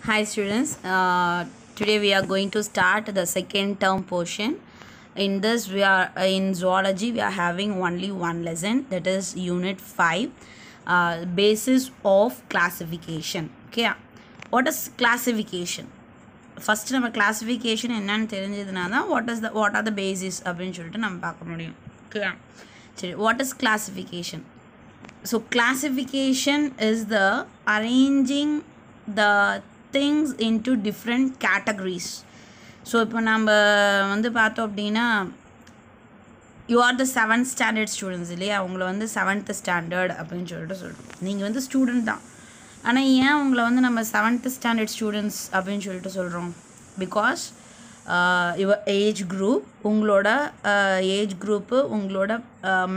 Hi students, today we are going to start the second term portion. In this we are in zoology we are having only one lesson, that is unit 5, basis of classification. Okay, what is classification? First நம்ம classification என்னன்னு தெரிஞ்சதுனா தான் what are the basis அப்படினு சொல்லிட்டு நம்ம பார்க்க முடியும். Okay, சரி, what is classification? So classification is the arranging the things into different categories. So இப்போ நம்ம வந்து பார்த்தோம் அப்படின்னா you are the 7th standard students இல்லையா, உங்களை வந்து 7th standard அப்படின்னு சொல்லிட்டு சொல்கிறோம். நீங்கள் வந்து ஸ்டூடெண்ட் தான், ஆனால் ஏன் உங்களை வந்து நம்ம 7th standard students அப்படின்னு சொல்லிட்டு சொல்கிறோம்? பிகாஸ் யுவர் ஏஜ் குரூப், உங்களோட ஏஜ் குரூப்பு, உங்களோட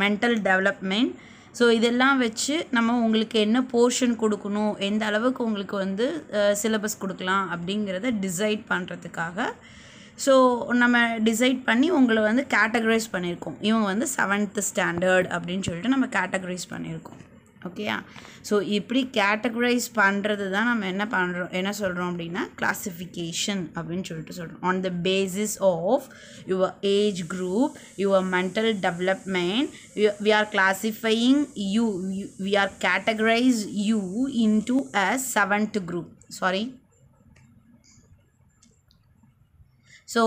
மென்டல் டெவலப்மெண்ட், ஸோ இதெல்லாம் வச்சு நம்ம உங்களுக்கு என்ன போர்ஷன் கொடுக்கணும், எந்த அளவுக்கு உங்களுக்கு வந்து சிலபஸ் கொடுக்கலாம் அப்படிங்கிறத டிசைட் பண்ணுறதுக்காக ஸோ நம்ம டிசைட் பண்ணி உங்களை வந்து கேட்டகரைஸ் பண்ணியிருக்கோம். இவங்க வந்து 7th standard அப்படின்னு சொல்லிட்டு நம்ம கேட்டகரைஸ் பண்ணியிருக்கோம். ஓகேயா, ஸோ இப்படி கேட்டகரைஸ் பண்ணுறது தான் நம்ம என்ன சொல்கிறோம் அப்படின்னா கிளாசிஃபிகேஷன் அப்படின்னு சொல்லிட்டு சொல்கிறோம். On the basis of your age group, your mental development, we are classifying you, we are categorize you into a 7th group. So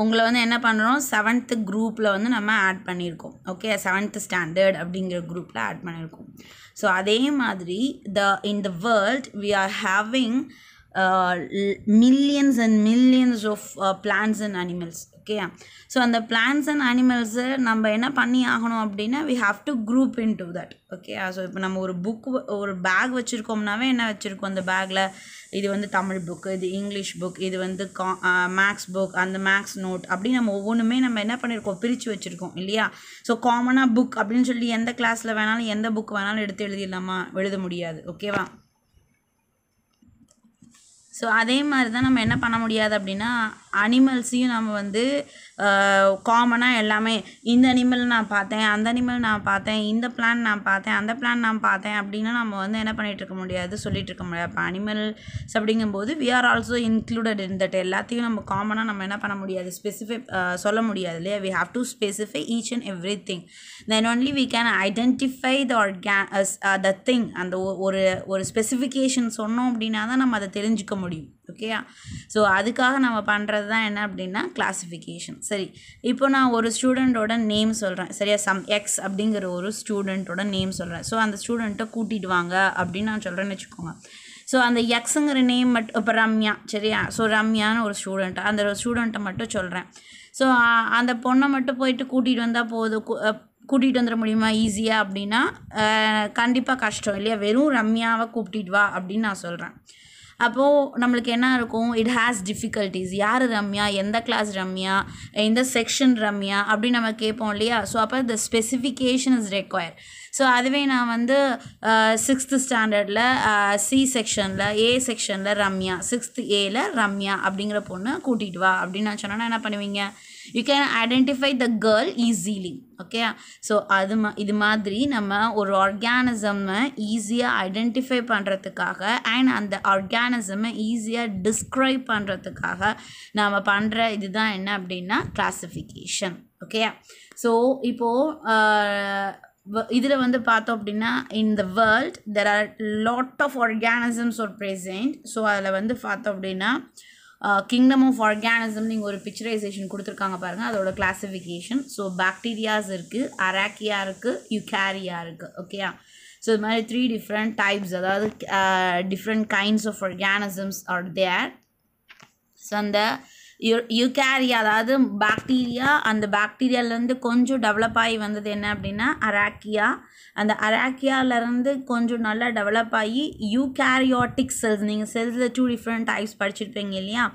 உங்களை வந்து என்ன பண்ணுறோம், 7th குரூப்பில் வந்து நம்ம ஆட் பண்ணியிருக்கோம். ஓகே, 7th standard அப்படிங்கிற குரூப்பில் ஆட் பண்ணியிருக்கோம். ஸோ அதே மாதிரி in the world we are having millions and millions of plants and animals. Okay, so அந்த பிளான்ஸ் அண்ட் அனிமல்ஸை நம்ம என்ன பண்ணி ஆகணும் அப்படின்னா we have to group into that. Okay, so இப்போ நம்ம ஒரு பேக் வச்சுருக்கோம்னாவே என்ன வச்சுருக்கோம், அந்த பேக்கில் இது வந்து தமிழ் புக்கு, இது இங்கிலீஷ் புக், இது வந்து மேக்ஸ் புக், அந்த மேக்ஸ் நோட், அப்படி நம்ம ஒவ்வொன்றுமே நம்ம என்ன பண்ணியிருக்கோம், பிரித்து வச்சுருக்கோம் இல்லையா. ஸோ காமனாக புக் அப்படின்னு சொல்லி எந்த கிளாஸில் வேணாலும் எந்த புக் வேணாலும் எடுத்து எழுத முடியாது. ஓகேவா, ஸோ அதே மாதிரி தான் நம்ம என்ன பண்ண முடியாது அப்படின்னா அனிமல்ஸையும் நம்ம வந்து காமனாக எல்லாமே இந்த அனிமல் நான் பார்த்தேன், அந்த அனிமல் நான் பார்த்தேன், இந்த பிளான் நான் பார்த்தேன், அந்த பிளான் நான் பார்த்தேன் அப்படின்னா நம்ம வந்து என்ன பண்ணிகிட்டு இருக்க முடியாது, சொல்லிகிட்டு இருக்க முடியாது. இப்போ அனிமல்ஸ் அப்படிங்கும்போது we are also included in that. எல்லாத்தையும் நம்ம காமனாக நம்ம என்ன பண்ண முடியாது, சொல்ல முடியாது இல்லையா. we have to specify each and everything, then only we can identify the thing. அந்த ஒரு ஸ்பெசிஃபிகேஷன் சொன்னோம் அப்படின்னா தான் நம்ம அதை தெரிஞ்சுக்க முடியும். ஓகேயா, ஸோ அதுக்காக நம்ம பண்ணுறது தான் என்ன அப்படின்னா கிளாசிஃபிகேஷன். சரி, இப்போ நான் ஒரு ஸ்டூடெண்ட்டோட நேம் சொல்கிறேன் சரியா, சம் எக்ஸ் அப்படிங்கிற ஒரு ஸ்டூடெண்ட்டோட நேம் சொல்கிறேன். ஸோ அந்த ஸ்டூடெண்ட்டை கூட்டிகிட்டு வாங்க அப்படின்னு நான் சொல்கிறேன்னு வச்சுக்கோங்க. ஸோ அந்த எக்ஸுங்கிற நேம் மட்டும், இப்போ ரம்யா சரியா, ஸோ ரம்யான்னு ஒரு ஸ்டூடெண்ட், அந்த ஸ்டூடெண்ட்டை மட்டும் சொல்கிறேன். ஸோ அந்த பொண்ணை மட்டும் போயிட்டு கூட்டிகிட்டு வந்தால் போதும், கூட்டிகிட்டு வந்துட முடியுமா ஈஸியாக அப்படின்னா கண்டிப்பாக கஷ்டம் இல்லையா. வெறும் ரம்யாவை கூப்பிட்டிட்டு வா அப்படின்னு நான் சொல்கிறேன். அப்போது நம்மளுக்கு என்ன இருக்கும், இட் ஹேஸ் டிஃபிகல்ட்டிஸ். யார் ரம்யா, எந்த கிளாஸ் ரம்யா, எந்த செக்ஷன் ரம்யா அப்படின்னு நம்ம கேட்போம் இல்லையா. ஸோ அப்போ த ஸ்பெசிஃபிகேஷன் இஸ் ரெக்வயர்ட். ஸோ அதுவே நான் வந்து 6th standardல சி செக்ஷனில் ஏ செக்ஷனில் ரம்யா, 6th Aல ரம்யா அப்படிங்கிற பொண்ணு கூட்டிகிட்டு வா அப்படின்னு நான் சொன்னேன்னா என்ன பண்ணுவீங்க, you can identify the girl easily. Okay, so இது மாதிரி நம்ம ஒரு ஆர்கானிசமை ஈஸியாக ஐடென்டிஃபை பண்ணுறதுக்காக அண்ட் அந்த ஆர்கானிசமை ஈஸியாக டிஸ்கிரைப் பண்ணுறதுக்காக நாம் பண்ணுற இதுதான் என்ன அப்படின்னா கிளாசிஃபிகேஷன். ஓகே, ஸோ இப்போது இதில் வந்து பார்த்தோம் அப்படின்னா in the world there are lot of organisms are present. So அதில் வந்து பார்த்தோம் அப்படின்னா கிங்டம் ஆஃப் ஆர்கானிசம் நீங்கள் ஒரு பிக்சரைசேஷன் கொடுத்துருக்காங்க பாருங்கள், அதோட கிளாசிஃபிகேஷன். ஸோ பாக்டீரியாஸ் இருக்குது, அராக்கியா இருக்குது, யூகேரியா இருக்குது. ஓகேயா, ஸோ இது மாதிரி 3 different types, அதாவது different kinds of organisms are there. So அந்த யூகேரியா அதாவது பாக்டீரியா, அந்த பாக்டீரியாவிலேருந்து கொஞ்சம் டெவலப் ஆகி வந்தது என்ன அப்படின்னா அராக்கியா. அந்த அராக்கியாவிலேருந்து கொஞ்சம் நல்லா டெவலப் ஆகி யூகேரியாட்டிக் செல்ஸ், நீங்கள் செல்ஸில் 2 different types படிச்சிருப்பீங்க இல்லையா.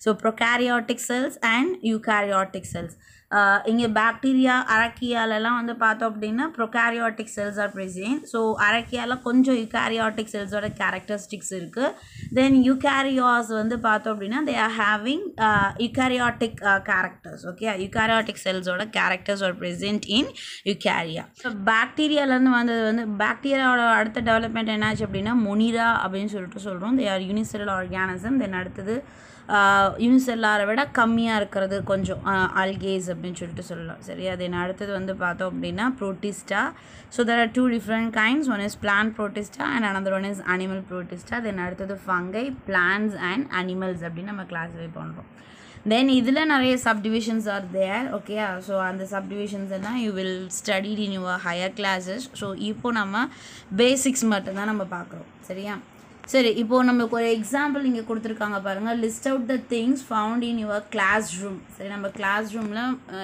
So prokaryotic cells and eukaryotic cells. இங்கே பாக்டீரியா அரக்கியாலெல்லாம் வந்து பார்த்தோம் அப்படின்னா prokaryotic cells are present. So அரக்கியாவில் கொஞ்சம் யூகாரியாட்டிக் செல்ஸோட கேரக்டரிஸ்டிக்ஸ் இருக்குது. தென் யூகாரியாஸ் வந்து பார்த்தோம் அப்படின்னா they are having eukaryotic characters. Okay, eukaryotic செல்ஸோட characters are present in Eukarya. So பாக்டீரியாவிலேருந்து வந்தது வந்து பாக்டீரியாவோட அடுத்த டெவலப்மெண்ட் என்னாச்சு அப்படின்னா மொனிரா அப்படின்னு சொல்லிட்டு சொல்கிறோம். They are unicellular organism. Then அடுத்தது யூனிசெல்லாரை விட கம்மியாக இருக்கிறது கொஞ்சம் அல்கேஸ் அப்படின்னு சொல்லிட்டு சொல்லலாம். சரி, அது அடுத்தது வந்து பார்த்தோம் அப்படின்னா Protista. So there are 2 different kinds. One is plant protista and another one is animal protista. தென் அடுத்தது ஃபங்கை, பிளான்ஸ் அண்ட் அனிமல்ஸ் அப்படின்னு நம்ம கிளாஸிஃபை பண்ணுறோம். தென் இதில் நிறைய subdivisions are there. Okay, so அந்த சப்டிவிஷன்ஸ் எல்லாம் you will studied in your higher classes. So இப்போ நம்ம பேசிக்ஸ் மட்டும்தான் நம்ம பார்க்குறோம். சரியா? சரி, இப்போது நம்மளுக்கு ஒரு எக்ஸாம்பிள் இங்கே கொடுத்துருக்காங்க பாருங்கள். List out the things found in your class room. சரி, நம்ம கிளாஸ் ரூமில்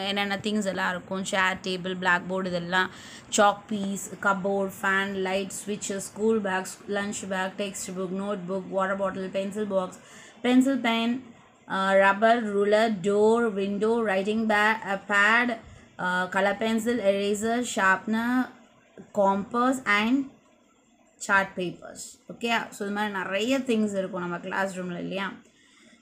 என்னென்ன திங்ஸ் எல்லாம் இருக்கும், சேர், டேபிள், பிளாக் போர்டு, இதெல்லாம் chalk piece, cupboard, fan, light, ஸ்விட்சஸ், school bags, lunch bag, text book, note book, water bottle, pencil box, pencil pen, rubber, ruler, door, window, writing pad, colour pencil, eraser, sharpener, compass and chart papers. Okay, so இது மாதிரி நிறைய things இருக்கும் நம்ம class ரூமில் இல்லையா?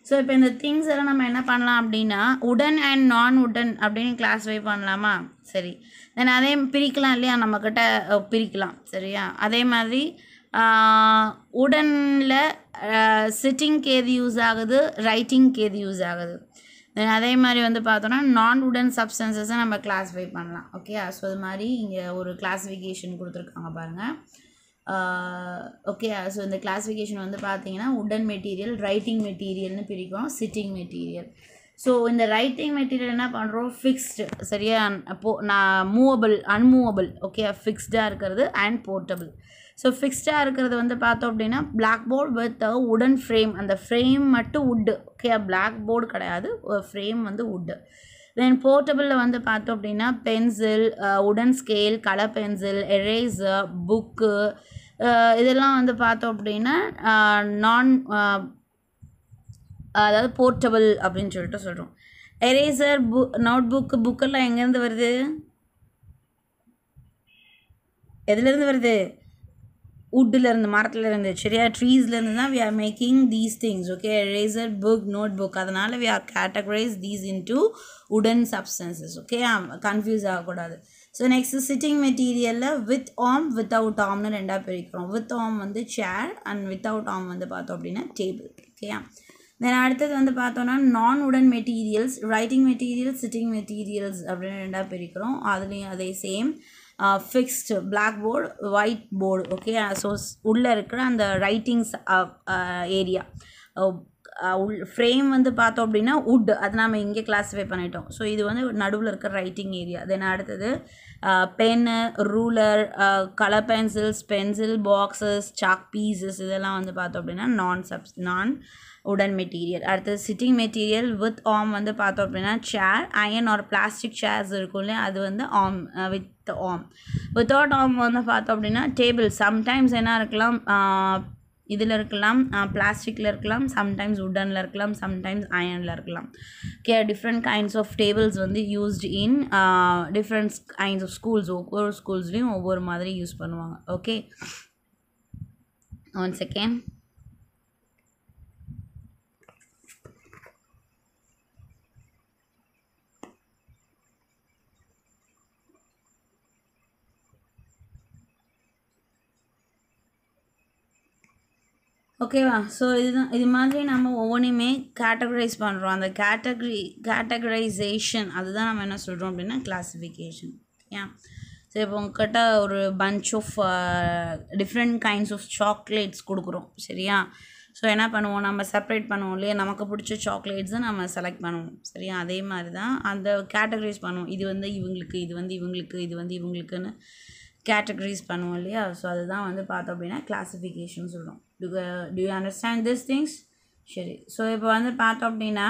So இப்போ இந்த things எல்லாம் நம்ம என்ன பண்ணலாம் அப்படின்னா உடன் அண்ட் நான் உடன் அப்படின்னு கிளாஸிஃபை பண்ணலாமா? சரி, தென் அதே பிரிக்கலாம் இல்லையா? நம்மக்கிட்ட பிரிக்கலாம். சரியா? அதே மாதிரி உடனில் சிட்டிங்க்கு எது யூஸ் ஆகுது, ரைட்டிங்க்கு எது யூஸ் ஆகுது. தென் அதே மாதிரி வந்து பார்த்தோன்னா நான் உடன் சப்ஸ்டன்சஸை நம்ம கிளாஸிஃபை பண்ணலாம். ஓகே, ஸோ இது மாதிரி இங்கே ஒரு கிளாஸிஃபிகேஷன் கொடுத்துருக்காங்க பாருங்கள். ஓகே, ஸோ இந்த கிளாஸிஃபிகேஷன் வந்து பார்த்தீங்கன்னா உடன் மெட்டீரியல், ரைட்டிங் மெட்டீரியல்னு பிரிக்கிறோம், சிட்டிங் மெட்டீரியல். ஸோ இந்த ரைட்டிங் மெட்டீரியல் என்ன பண்ணுறோம், ஃபிக்ஸ்டு. சரியா? அப்போது நான் மூவபிள், அன்மூவபிள். ஓகே, ஃபிக்ஸ்டாக இருக்கிறது அண்ட் போர்ட்டபிள். ஸோ ஃபிக்ஸ்டாக இருக்கிறது வந்து பார்த்தோம் அப்படின்னா பிளாக் போர்டு வித் உடன் ஃப்ரேம். அந்த ஃப்ரேம் மட்டும் வுட்டு. ஓகே, பிளாக் போர்டு கிடையாது, ஃப்ரேம் வந்து வுட்டு. தென் போர்ட்டபிளில் வந்து பார்த்தோம் அப்படின்னா பென்சில், உடன் scale, colour pencil, eraser, book, இதெல்லாம் வந்து பார்த்தோம் அப்படின்னா நான் அதாவது போர்ட்டபிள் அப்படின்னு சொல்லிட்டு சொல்கிறோம். எரேசர், நோட் புக்கெல்லாம் எங்கேருந்து வருது, எதுலேருந்து வருது? வுட்டிலேருந்து, மரத்துலேருந்து. சரியா? ட்ரீஸ்லேருந்து தான் we are making these things. Okay, eraser, book, notebook. அதனால் we are categorize these into wooden substances. Okay, confuse ஆகக்கூடாது. ஸோ நெக்ஸ்ட்டு சிட்டிங் மெட்டீரியலில் வித் ஆர்ம், வித்தவுட் ஆர்ம்னு ரெண்டாக பிரிக்கிறோம். வித் ஆர்ம் வந்து சேர் அண்ட் வித்தவுட் ஆர்ம் வந்து பார்த்தோம் அப்படின்னா டேபிள். ஓகேயா? தென் அடுத்தது வந்து பார்த்தோன்னா நான் உடன் materials, writing materials, sitting materials அப்படின்னு ரெண்டாக பிரிக்கிறோம். அதுலேயும் அதே same fixed, black board, white board. Okay, so உள்ளே இருக்கிற அந்த ரைட்டிங்ஸ் ஏரியா. ஃப்ரேம் வந்து பார்த்தோம் அப்படின்னா வுட், அது நம்ம இங்கே கிளாஸிஃபை பண்ணிட்டோம். ஸோ இது வந்து நடுவில் இருக்கிற ரைட்டிங் ஏரியா. தென் அடுத்தது pen, ruler, colour pencils, pencil boxes, chalk pieces, இதெல்லாம் வந்து பார்த்தோம் அப்படின்னா நான் உடன் மெட்டீரியல். அடுத்தது சிட்டிங் மெட்டீரியல் வித் ஆர்ம் வந்து பார்த்தோம் அப்படின்னா சேர், அயன் ஆர் பிளாஸ்டிக் சேர்ஸ் இருக்கும் இல்லையா, அது வந்து arm, with arm. Without arm வந்து பார்த்தோம் அப்படின்னா டேபிள். சம்டைம்ஸ் என்ன இருக்கலாம், இதில் இருக்கலாம், பிளாஸ்டிக்கில் இருக்கலாம், சம்டைம்ஸ் உட்டனில் இருக்கலாம், சம்டைம்ஸ் அயனில் இருக்கலாம். Okay, different kinds of tables வந்து used in different kinds of schools. ஒவ்வொரு ஸ்கூல்ஸ்லேயும் ஒவ்வொரு மாதிரி யூஸ் பண்ணுவாங்க. Okay, one second. ஓகேவா? ஸோ இதுதான், இது மாதிரி நம்ம ஒவ்வொன்றையுமே கேட்டகரைஸ் பண்ணுறோம். அந்த கேட்டகரைசேஷன் அதுதான் நம்ம என்ன சொல்கிறோம் அப்படின்னா கிளாஸிஃபிகேஷன். ஏன்? ஸோ இப்போ உங்ககிட்ட ஒரு bunch of different kinds of chocolates கொடுக்குறோம். சரியா? ஸோ என்ன பண்ணுவோம், நம்ம செப்பரேட் பண்ணுவோம் இல்லையா, நமக்கு பிடிச்ச சாக்லேட்ஸை நம்ம செலக்ட் பண்ணுவோம். சரியா? அதே மாதிரி தான் அந்த கேட்டகரைஸ் பண்ணுவோம். இது வந்து இவங்களுக்கு, இது வந்து இவங்களுக்கு, இது வந்து இவங்களுக்குன்னு கேட்டகரைஸ் பண்ணுவோம் இல்லையா. ஸோ அதுதான் வந்து பார்த்தோம் அப்படின்னா கிளாஸிஃபிகேஷன் சொல்கிறோம். Do you understand these things? சரி, ஸோ இப்போ வந்து பார்த்தோம் அப்படின்னா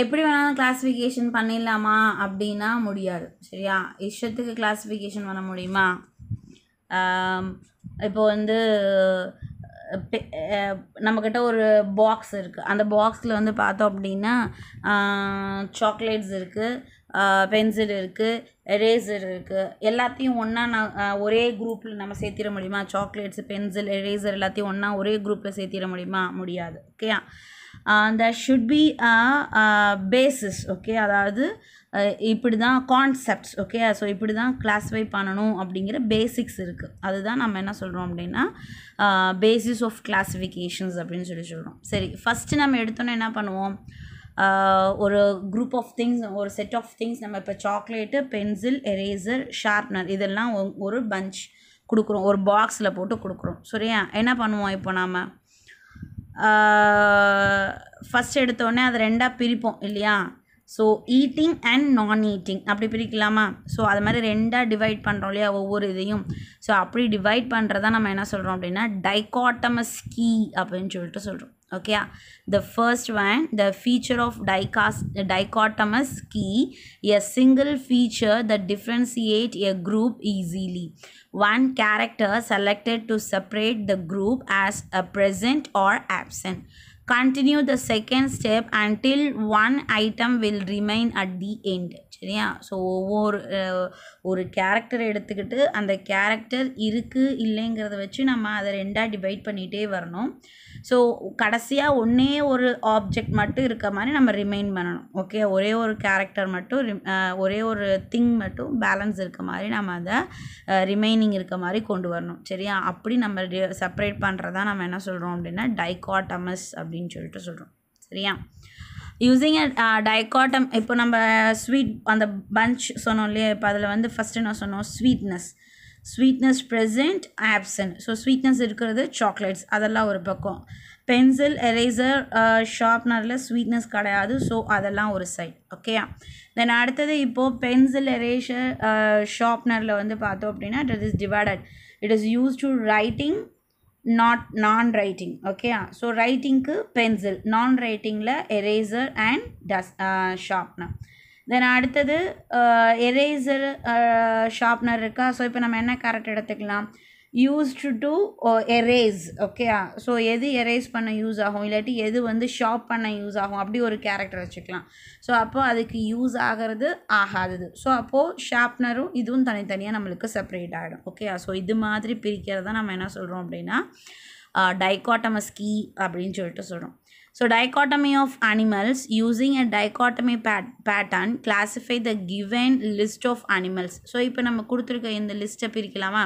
எப்படி வேணாலும் கிளாஸிஃபிகேஷன் பண்ணிடலாமா அப்படின்னா முடியாது. சரியா? இஷ்டத்துக்கு கிளாஸிஃபிகேஷன் பண்ண முடியுமா? இப்போ வந்து நம்மக்கிட்ட ஒரு பாக்ஸ் இருக்குது. அந்த பாக்ஸில் வந்து பார்த்தோம் அப்படின்னா சாக்லேட்ஸ் இருக்குது, பென்சில் இருக்குது, எரேசர் இருக்குது. எல்லாத்தையும் ஒன்றா ஒரே குரூப்பில் நம்ம சேர்த்திட முடியுமா? சாக்லேட்ஸு, பென்சில், எரேசர் எல்லாத்தையும் ஒன்றா ஒரே குரூப்பில் சேர்த்திட முடியுமா? முடியாது. ஓகேயா? there should be a basis. Okay, அதாவது இப்படி தான் கான்செப்ட்ஸ். ஓகே, ஸோ இப்படி தான் கிளாஸிஃபை பண்ணணும் அப்படிங்கிற பேசிக்ஸ் இருக்குது. அதுதான் நம்ம என்ன சொல்கிறோம் அப்படின்னா பேசிஸ் ஆஃப் கிளாஸிஃபிகேஷன்ஸ் அப்படின்னு சொல்கிறோம். சரி, ஃபஸ்ட்டு நம்ம எடுத்தோன்னே என்ன பண்ணுவோம்? ஒரு குரூப் ஆஃப் திங்ஸ், ஒரு செட் ஆஃப் திங்ஸ், நம்ம இப்போ சாக்லேட்டு, பென்சில், எரேசர், ஷார்ப்னர் இதெல்லாம் ஒரு பஞ்ச் கொடுக்குறோம், ஒரு பாக்ஸில் போட்டு கொடுக்குறோம். சரியா? என்ன பண்ணுவோம் இப்போ நாம்? ஃபஸ்ட் எடுத்தோடனே அதை ரெண்டாக பிரிப்போம் இல்லையா? ஸோ ஈட்டிங் அண்ட் நான் ஈட்டிங் அப்படி பிரிக்கலாமா? ஸோ அது மாதிரி ரெண்டாக டிவைட் பண்ணுறோம் இல்லையா ஒவ்வொரு இதையும். ஸோ அப்படி டிவைட் பண்ணுறதா நம்ம என்ன சொல்கிறோம் அப்படின்னா டைகாட்டமஸ் கீ அப்படின்னு சொல்லிட்டு சொல்கிறோம். Okay, the first one, the feature of dichotomous key, a single feature that differentiate a group easily. One character selected to separate the group as a present or absent. Continue the second step until one item will remain at the end. சரியா? So ஒரு character எடுத்துக்கிட்டு அந்த character இருக்குது இல்லைங்கிறத வச்சு நம்ம அதை ரெண்டாக டிவைட் பண்ணிகிட்டே வரணும். ஸோ கடைசியாக ஒன்றே ஒரு ஆப்ஜெக்ட் மட்டும் இருக்க மாதிரி நம்ம ரிமைன் பண்ணணும். ஓகே, ஒரே ஒரு கேரக்டர் மட்டும் ஒரே ஒரு திங் மட்டும் பேலன்ஸ் இருக்க மாதிரி நம்ம அதை ரிமைனிங் இருக்க மாதிரி கொண்டு வரணும். சரியா? அப்படி நம்ம செப்பரேட் பண்ணுறதா நம்ம என்ன சொல்கிறோம் அப்படின்னா டைகாட்டமஸ் அப்படின்னு சொல்லிட்டு சொல்கிறோம். சரியா? யூஸிங் டைகாட்டம், இப்போ நம்ம ஸ்வீட் அந்த பஞ்ச் சொன்னோம் இல்லையா? இப்போ அதில் வந்து ஃபஸ்ட்டு என்ன சொன்னோம்? Sweetness present, absent. So sweetness இருக்கிறது சாக்லேட்ஸ், அதெல்லாம் ஒரு பக்கம். பென்சில், எரேசர், ஷார்ப்னரில் ஸ்வீட்னஸ் கிடையாது. ஸோ அதெல்லாம் ஒரு சைட். ஓகேயா? தென் அடுத்தது இப்போது பென்சில், எரேசர், ஷார்ப்னரில் வந்து பார்த்தோம் அப்படின்னா it is divided. It is use to writing, நான் ரைட்டிங். ஓகே, ஸோ ரைட்டிங்க்கு பென்சில், நான் ரைட்டிங்கில் எரேசர் அண்ட் ஷார்ப்னர். தென் அடுத்தது எரேசர், ஷார்ப்னர் இருக்கா? ஸோ இப்போ நம்ம என்ன கேரக்டர் எடுத்துக்கலாம்? Used to erase. Okay, so எது எரேஸ் பண்ண யூஸ் ஆகும், இல்லாட்டி எது வந்து ஷார்ப் பண்ண யூஸ் ஆகும், அப்படி ஒரு கேரக்டர் வச்சுக்கலாம். ஸோ அப்போது அதுக்கு யூஸ் ஆகிறது ஆகாதது. ஸோ அப்போது ஷார்ப்னரும் இதுவும் தனித்தனியாக நம்மளுக்கு செப்பரேட் ஆகிடும். ஓகே, ஸோ இது மாதிரி பிரிக்கிறத நம்ம என்ன சொல்கிறோம் அப்படின்னா டைகாட்டமஸ் கீ அப்படின்னு சொல்லிட்டு சொல்கிறோம். So dichotomy of animals, using a dichotomy pattern classify the given list of animals. So இப்போ நம்ம கொடுத்துருக்க இந்த லிஸ்ட்டை பிரிக்கலாமா?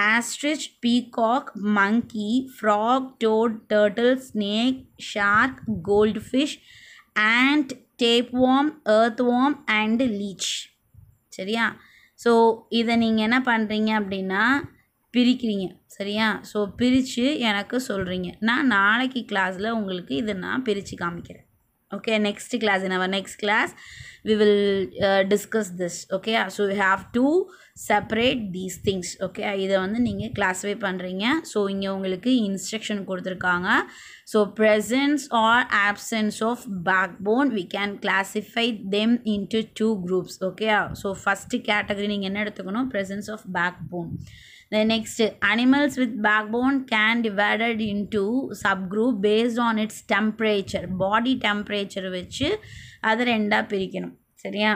Ostrich, peacock, monkey, frog, toad, turtle, snake, shark, goldfish, ant, tapeworm, earthworm and leech. சரியா? So இதை நீங்கள் என்ன பண்ணுறீங்க அப்படின்னா பிரிக்கிறீங்க. சரியா? ஸோ பிரித்து எனக்கு சொல்கிறீங்க. நான் நாளைக்கு கிளாஸில் உங்களுக்கு இதை நான் பிரித்து காமிக்கிறேன். Okay, next class, in our next class we will discuss this. Okay, so you have to separate these things. Okay, இதை வந்து நீங்கள் கிளாஸிஃபை பண்ணுறீங்க. ஸோ இங்கே உங்களுக்கு இன்ஸ்ட்ரக்ஷன் கொடுத்துருக்காங்க. So presence or absence of backbone, we can classify them into 2 groups. Okay, so first category நீங்கள் என்ன எடுத்துக்கணும்? presence of backbone. The next, animals with backbone can divided into subgroup based on its temperature, body temperature வச்சு அதை ரெண்டாக பிரிக்கணும். சரியா?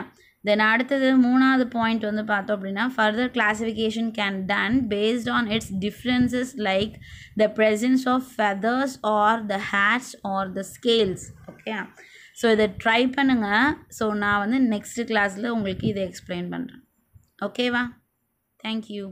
தென் அடுத்தது மூணாவது பாயிண்ட் வந்து பார்த்தோம் அப்படின்னா further classification can done based on its differences like the presence of feathers or the hairs or the scales. Okay, so இதை ட்ரை பண்ணுங்கள். ஸோ நான் வந்து நெக்ஸ்ட் கிளாஸில் உங்களுக்கு இதை எக்ஸ்பிளைன் பண்ணுறேன். ஓகேவா? தேங்க்யூ.